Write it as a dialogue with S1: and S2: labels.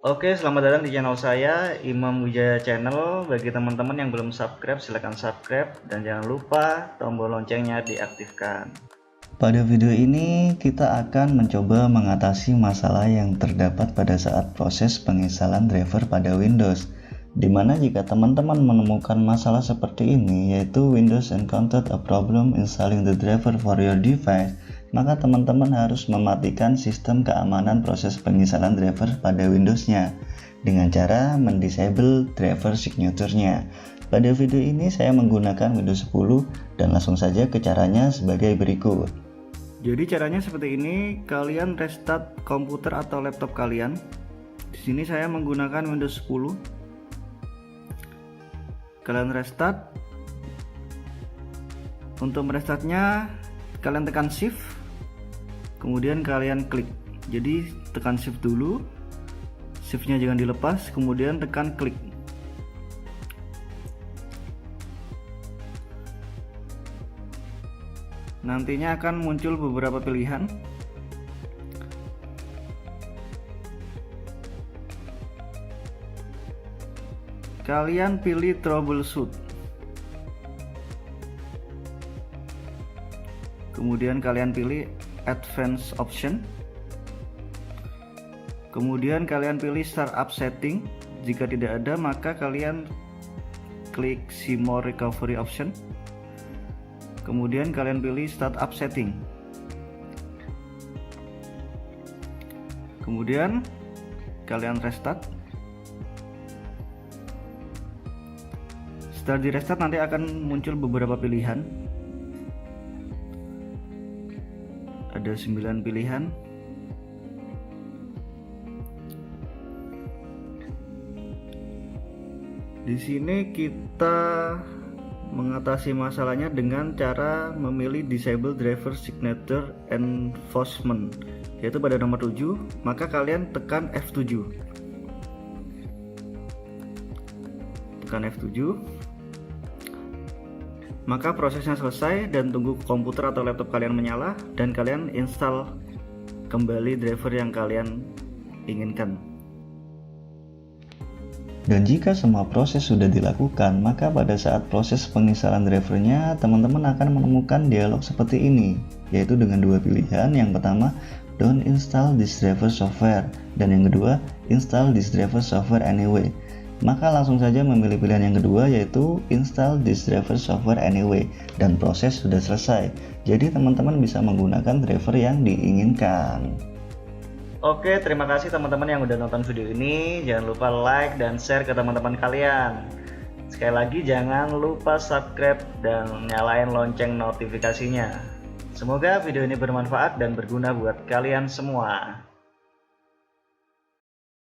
S1: Oke, selamat datang di channel saya, Imam Wijaya Channel. Bagi teman-teman yang belum subscribe, silahkan subscribe. Dan jangan lupa tombol loncengnya diaktifkan. Pada video ini, kita akan mencoba mengatasi masalah yang terdapat pada saat proses penginstalan driver pada Windows. Dimana jika teman-teman menemukan masalah seperti ini, yaitu Windows encountered a problem installing the driver for your device, maka teman-teman harus mematikan sistem keamanan proses penginstalan driver pada Windows-nya dengan cara mendisable driver signature-nya. Pada video ini saya menggunakan Windows 10 dan langsung saja ke caranya sebagai berikut. Jadi caranya seperti ini, kalian restart komputer atau laptop kalian. Di sini saya menggunakan Windows 10. Kalian restart. Untuk merestartnya kalian tekan shift, kemudian kalian klik. Jadi tekan shift dulu, shiftnya jangan dilepas, kemudian tekan klik. Nantinya akan muncul beberapa pilihan. Kalian pilih troubleshoot, kemudian kalian pilih advanced option, kemudian kalian pilih startup setting. Jika tidak ada, maka kalian klik see more recovery option, kemudian kalian pilih startup setting, kemudian kalian restart. Setelah di restart nanti akan muncul beberapa pilihan, ada 9 pilihan. Di sini kita mengatasi masalahnya dengan cara memilih disable driver signature enforcement, yaitu pada nomor 7, maka kalian tekan F7. Tekan F7. Maka prosesnya selesai dan tunggu komputer atau laptop kalian menyala dan kalian install kembali driver yang kalian inginkan. Dan jika semua proses sudah dilakukan, maka pada saat proses penginstalan drivernya, teman-teman akan menemukan dialog seperti ini, yaitu dengan dua pilihan. Yang pertama, don't install this driver software, dan yang kedua, install this driver software anyway. Maka langsung saja memilih pilihan yang kedua, yaitu install this driver software anyway, dan proses sudah selesai. Jadi teman-teman bisa menggunakan driver yang diinginkan. Oke, terima kasih teman-teman yang udah nonton video ini. Jangan lupa like dan share ke teman-teman kalian. Sekali lagi jangan lupa subscribe dan nyalain lonceng notifikasinya. Semoga video ini bermanfaat dan berguna buat kalian semua.